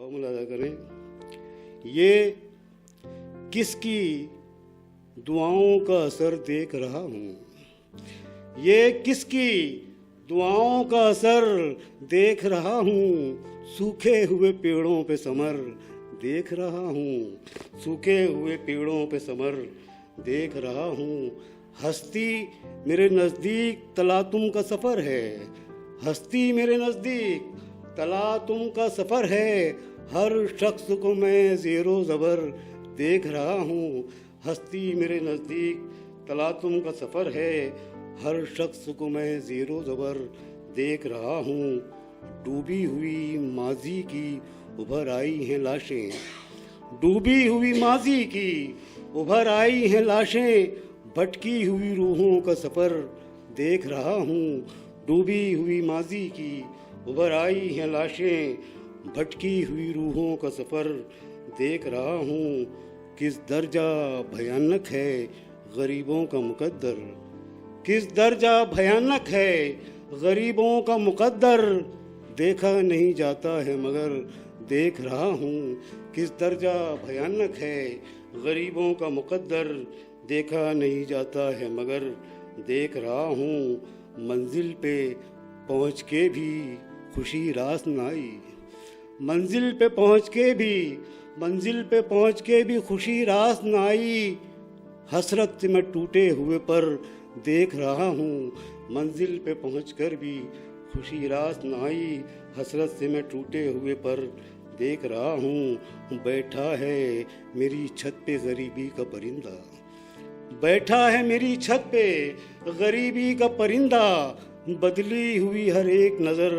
और मुलाजा करें। ये किसकी दुआओं का असर देख रहा हूँ, ये किसकी दुआओं का असर देख रहा हूँ। सूखे हुए पेड़ों पे समर देख रहा हूँ, सूखे हुए पेड़ों पे समर देख रहा हूँ। हस्ती मेरे नज़दीक तलातुम का सफ़र है, हस्ती मेरे नज़दीक तलातुम का सफ़र है। हर शख्स को मैं ज़ेरो ज़बर देख रहा हूँ, हस्ती मेरे नज़दीक तलातुम का सफ़र है। हर शख्स को मैं ज़ेरो ज़बर देख रहा हूँ। डूबी हुई माजी की उभर आई हैं लाशें, डूबी हुई माजी की उभर आई हैं लाशें। भटकी हुई रूहों का सफ़र देख रहा हूँ, डूबी हुई माजी की उभर आई हैं लाशें। भटकी हुई रूहों का सफ़र देख रहा हूँ। किस दर्जा भयानक है गरीबों का मुकद्दर, किस दर्जा भयानक है गरीबों का मुकद्दर। देखा नहीं जाता है मगर देख रहा हूँ, किस दर्जा भयानक है गरीबों का मुकद्दर। देखा नहीं जाता है मगर देख रहा हूँ। मंजिल पे पहुँच के भी खुशी रास न आई, मंजिल पे पहुँच के भी, मंजिल पे पहुँच के भी खुशी रास न आई। हसरत से मैं टूटे हुए पर देख रहा हूँ, मंजिल पे पहुँच कर भी खुशी रास न आई। हसरत से मैं टूटे हुए पर देख रहा हूँ। बैठा है मेरी छत पे गरीबी का परिंदा, बैठा है मेरी छत पे गरीबी का परिंदा। बदली हुई हर एक नज़र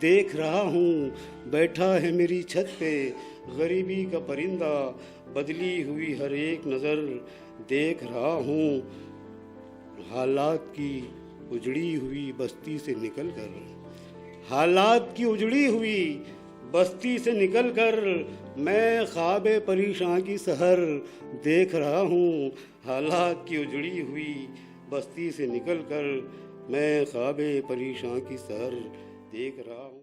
देख रहा हूँ, बैठा है मेरी छत पे गरीबी का परिंदा। बदली हुई हर एक नज़र देख रहा हूँ। हालात की उजड़ी हुई बस्ती से निकलकर, हालात की उजड़ी हुई बस्ती से निकलकर मैं ख्वाबे परेशान की सहर देख रहा हूँ। हालात की उजड़ी हुई बस्ती से निकलकर मैं ख्वाबे परेशान की सहर देख रहा हूँ।